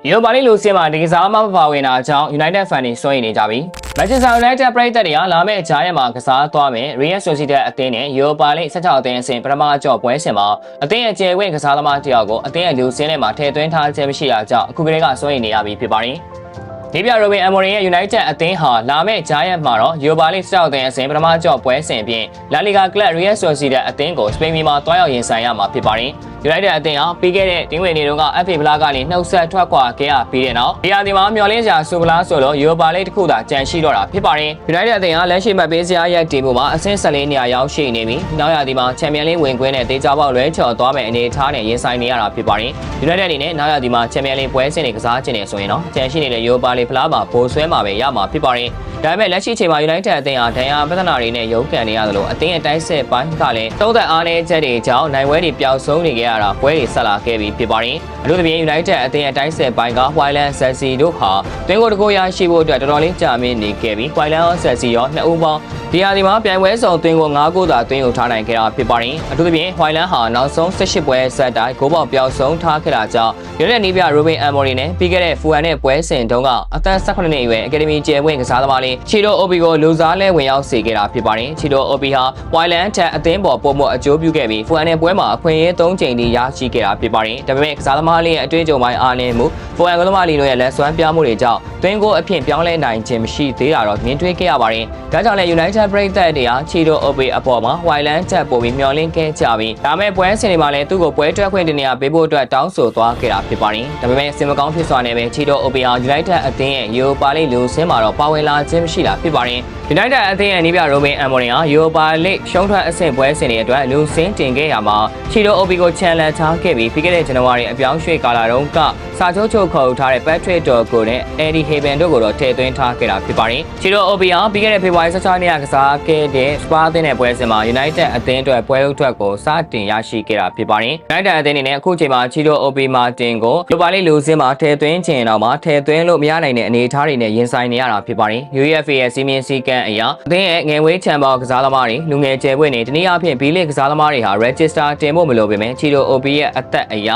ရိုပါလိလူစင်မှာဒီကစားမပါဝင်တာကြောင့် United Fan တွေစိုးရိမ်နေကြပြီ။ Manchester United ပရိသတ်တွေကလာမယ့်ကြားရက်မှာကစားသွားမယ် Real Sociedad အသင်းနဲ့ Europa League 16အသင်းအဆင့်ပထမအကြော့ပွဲစဉ်မှာအသင်းရဲ့ကျယ်ဝင့်ကစားသမားတယောက်ကိုအသင်းရဲ့လူစင်းထဲမှာထည့်သွင်းထားခြင်းမရှိတာကြောင့်အခုကလေးကစိုးရိမ်နေရပြီဖြစ်ပါတယ်။ဒီပြရိုဘင်အမိုရီရဲ့ United အသင်းဟာလာမယ့်ကြားရက်မှာတော့ Europa League 16အသင်းအဆင့်ပထမအကြော့ပွဲစဉ်ပြင် La Liga Club Real Sociedad အသင်းကိုစပိန်မှာတွားရောက်ရင်ဆိုင်ရမှာဖြစ်ပါတယ်။ United အသင်းဟာပြီးခဲ့တဲ့တင်းဝင်နေတုန်းက FA ဖလားကနေနှုတ်ဆက်ထွက်ခွာခဲ့ရပြီးတဲ့နောက်ဒီရာသီမှာမျှော်လင့်စရာဆိုဖလားဆိုလို့ Europa League တစ်ခုသာကြံရှိတော့တာဖြစ်ပါတယ်။ United အသင်းဟာလက်ရှိမှတ်ပေးစရာရဲ့တီးမှုမှာအဆင့်14နေရာရောက်ရှိနေပြီးနောက်ရာသီမှာချန်ပီယံလိဝင်ခွင့်နဲ့တေချာပေါက်လွဲချော်သွားမယ့်အနေအထားနဲ့ရင်ဆိုင်နေရတာဖြစ်ပါတယ်။ United အနေနဲ့နောက်ရာသီမှာချန်ပီယံလိပွဲစဉ်တွေကစားခြင်းနေဆိုရင်တော့ကြံရှိနေတဲ့ Europa League ဖလားမှာပိုဆွဲမှာပဲရမှာဖြစ်ပါတယ်။ဒါပေမဲ့လက်ရှိချိန်မှာ United အသင်းဟာဒဏ်ရာပြဿနာတွေနဲ့ရုန်းကန်နေရသလိုအသင်းရဲ့တိုက်စစ်ပိုင်းကလည်းသုံးသက်အားနည်းချက်တွေကြောင့်နိုင်ပွဲတွေပျောက်ဆုံးနေကြရတာပွဲတွေဆက်လာခဲ့ပြီးဖြစ်ပါတယ်။အထူးသဖြင့် United အသင်းရဲ့တိုက်စစ်ပိုင်းက Highland Chelsea တို့ဟာတွင်းကိုတကိုရရှိဖို့အတွက်တော်တော်လေးကြာမြင့်နေခဲ့ပြီး Highland Chelsea ရောနှစ်ဦးပေါင်းဒီဟာဒီမှာပြိုင်ပွဲဆောင်တွင်းကို9ဂိုးသာတွင်းကိုထားနိုင်ခဲ့တာဖြစ်ပါတယ်။အထူးသဖြင့် Highland ဟာနောက်ဆုံး18ပွဲဆက်တိုက်ဂိုးပေါက်ပျောက်ဆုံးထားခဲ့တာကြောင့် United နီးပြ Ruben Amorim နဲ့ပြီးခဲ့တဲ့ Fulham နဲ့ပွဲစဉ်တုန်းကအသက်18နှစ်အရွယ် Academy ကျယ်ဝင့်ကစားသမားလေး Chido Obi ကိုလူစားလဲဝင်ရောက်စေခဲ့တာဖြစ်ပါတယ်။ Chido Obi ဟာ Highland ထက်အသင်းပေါ်ပုံမအကျိုးပြုခဲ့ပြီး Fulham နဲ့ပွဲမှာအခွင့်အရေး3ချိန်ထိရရှိခဲ့တာဖြစ်ပါတယ်။ဒါပေမဲ့ကစားသမားလေးရဲ့အတွေ့အကြုံပိုင်းအားနည်းမှု Fulham ကစားသမားလေးတို့ရဲ့လက်စွမ်းပြမှုတွေကြောင့်တွင်းကိုအဖြစ်ပြောင်းလဲနိုင်ခြင်းမရှိသေးတာတော့မြင်တွေ့ခဲ့ရပါတယ်။ဒါကြောင့်လည်း United ပရိသတ်တွေက Chido Obi အပေါ်မှာ Highland ထက်ပိုပြီးမျှော်လင့်ခဲ့ကြပြီးဒါမဲ့ပွဲစဉ်တွေမှာလည်းသူ့ကိုပွဲထွက်ခွင့်တင်နေရပေးဖို့အတွက်တောင်းဆိုသွားခဲ့တာဖြစ်ပါတယ်။ဒါပေမဲ့စင်မကောင်းဖြစ်စွာနဲ့ပဲ Chido Obi ဟာ United အသင်းရဲ့ Europa League လူစင်းမှာတော့ပါဝင်လာခြင်းမရှိတာဖြစ်ပါတယ်။ United အသင်းရဲ့နီးပြ Ruben Amorim ဟာ Europa League ရှုံးထွက်အဆင့်ပွဲစဉ်တွေအတွက်လူစင်းတင်ခဲ့ရမှာ Chido Obi ကိုချန်လန်ထားခဲ့ပြီးပြီးခဲ့တဲ့ဇန်နဝါရီအပြောင်းရွှေ့ကာလတုန်းကစာချုပ်ချုပ်ခေါ်ထားတဲ့ Patrick Dorgu နဲ့ Eddie Haven တို့ကိုတော့ထည့်သွင်းထားခဲ့တာဖြစ်ပါတယ်။ Chido Obi ဟာပြီးခဲ့တဲ့ဖေဖော်ဝါရီ16ရက်နေ့ကစားခဲ့တဲ့ Spurs အသင်းနဲ့ပွဲစဉ်မှာ United အသင်းအတွက်ပွဲဥထွက်ကိုစတင်ရရှိခဲ့တာဖြစ်ပါတယ်။ United အသင်းအနေနဲ့အခုချိန်မှာ Chido Obi မာတင်ကို Europa League လူစင်းမှာထည့်သွင်းခြင်းတော့မှာထည့်သွင်းလို့မရနိုင်တဲ့အနေအထားတွေနဲ့ရင်ဆိုင်နေရတာဖြစ်ပါတယ်။ UEFA ရဲ့စီမင်းစည်းကမ်းအရအသင်းရဲ့ငယ်ဝေးချန်ပေါကစားသမားတွေလူငယ်ကျယ်ပွင့်နေတနည်းအားဖြင့် B-League ကစားသမားတွေဟာ Register တင်ဖို့မလိုပေမဲ့ Chido Obi ရဲ့အသက်အရ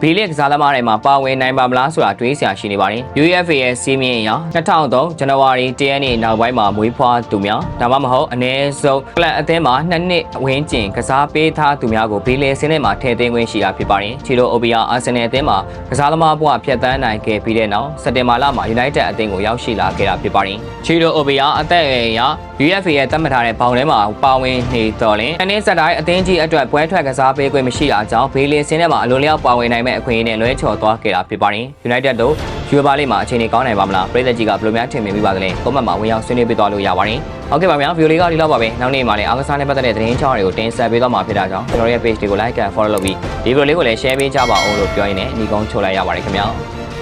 B-League ကစားသမားတွေမှာပါဝင်နိုင်ပါမလားဆိုတာတွေးစရာရှိနေပါတယ်။ UEFA ရဲ့စီမင်းအရ2003ဇန်နဝါရီ10ရက်နေ့နောက်ပိုင်းမှာမွေးဖွားသူများဒါမှမဟုတ်အနည်းဆုံးကလပ်အသင်းမှာ2နှစ်ဝန်းကျင်ကစားပေးထားသူများကို B-League စင်းထဲမှာထည့်သွင်းခွင့်ရှိတာဖြစ်ပါတယ်။ Chido Obi ဟာ Arsenal အသင်းမှာကစားသမားဘဝဖြတ်သန်းနိုင်ခဲ့ပြီးတဲ့နောက်စက်တင်ဘာလမှာ United အသင်းကိုရောက်ရှိလာခဲ့တာဖြစ်ပါတယ်။ Chido Obi ဟာအသက်အရွယ်အရ UEFA ရဲ့သတ်မှတ်ထားတဲ့ဘောင်ထဲမှာပါဝင်နေတော့ရင်အနည်းစက်တိုင်းအသင်းကြီးအတွက်ပွဲထွက်ကစားပေးခွင့်မရှိတာကြောင့် B-League စင်းထဲမှာအလွန်လျောက်ပါဝင်နိုင်မဲ့အခွင့်အရေးနဲ့လွဲချော်သွားခဲ့တာဖြစ်ပါတယ်။ United တို့ Europa League မှာအခြေအနေကောင်းနိုင်ပါမလားပြည်သက်ကြီးကဘယ်လိုများထင်မြင်မိပါသလဲကွန်မန့်မှာဝင်ရောက်ဆွေးနွေးပေးသွားလို့ရပါတယ်။ဟုတ်ကဲ့ပါဗျာဗီဒီယိုလေးကဒီလောက်ပါပဲနောက်နေ့မှာလည်းအားကစားနဲ့ပတ်သက်တဲ့သတင်းချောင်းတွေကိုတင်ဆက်ပေးသွားမှာဖြစ်တာကြောင့်ကျွန်တော်ရဲ့ page တွေကို like and follow လုပ်ပြီးဒီဗီဒီယိုလေးကိုလည်း share ပေးကြပါဦးလို့ပြောရင်းနဲ့အနီးကုန်းချုပ်လိုက်ရပါတယ်ခင်ဗျာ။